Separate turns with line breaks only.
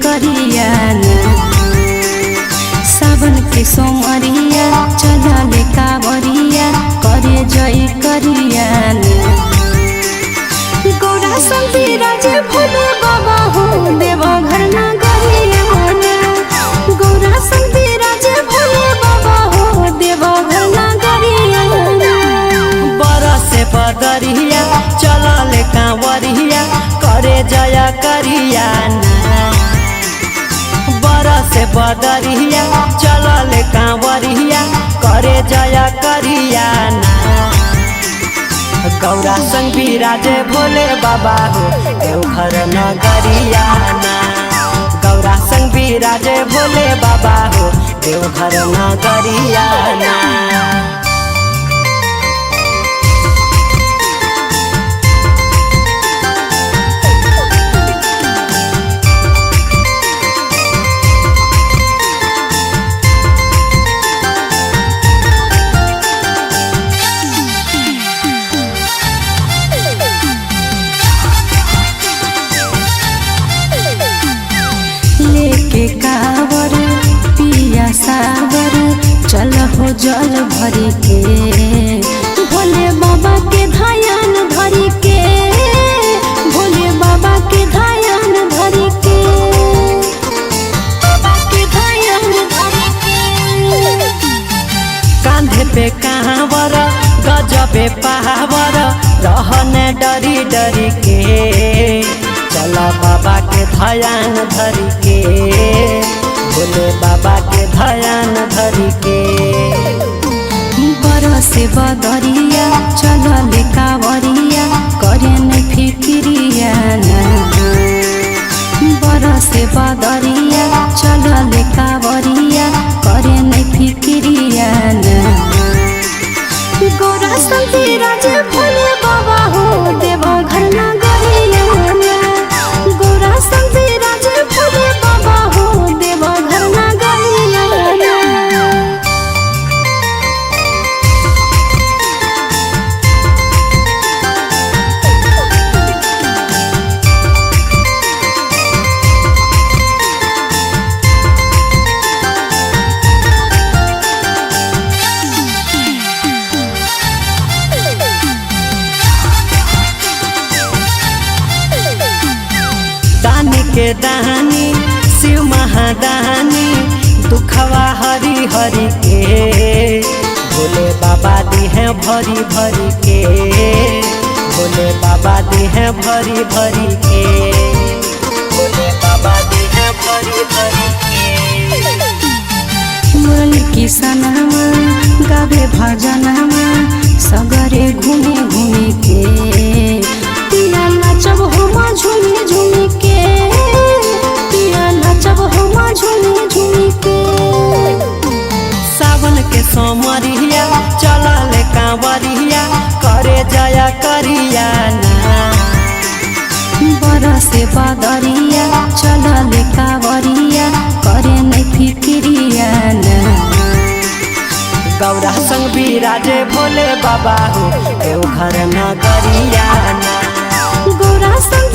करियाना सावन के सोमरिया चलले कावरिया करे जय करियाना गौरा संती राजे भोले बाबा हो देवा घर ना गरियाना गौरा संती राजे भोले बाबा हो देवा घर ना गरियाना
बरसे बदरिया चलले कांवरिया करे जया करियाना बरसे बदरिया चलले कांवरिया करे जया करियाना गौरा संग विराजे भोले बाबा हो देवघर नगरियाना गौरा संग विराजे भोले बाबा हो देवघर नगरियाना
लेके कावर पिया सावर चल हो जल भरी के भोले बाबा के ध्यान धरी के भोले बाबा के ध्यान धरी के बाबा के ध्यान धरी के
कांधे पे कांवर गजबे पावर रहने डरी डरी के चला बाबा के ध्यान धरी के भोले बाबा के ध्यान धरी के
बरसे बदरिया चलले कावरिया करे न फिक्रियाना बरसे बदरिया चलले कावरिया करे न फिक्रियाना गौरा संती राजे भोले बाबा हो देवा घर ना गरियाना गौरा संती राजे भोले बाबा हो देवा घर ना गरियाना
दानी के दानी शिव महादानी दुखवा हरी हरी के भोले बाबा दी है भरी भरी के भोले बाबा दी है भरी भरी के भोले बाबा दी है भरी भरी के
मुरली किसनमा गावे भजनमा सगरे घूमे घूमे के पिया नाचब होमा झूमी झूमी के पिया नाचब होमा झूमी झूमी के
सावन के सोमरिया चलले कांवरिया करे जया करियाना
बरसे बदरिया चलले कावरिया करे न फिक्रियाना
गौरा संग विराजे भोले बाबा हो देवघर नगरियाना
गौरा संग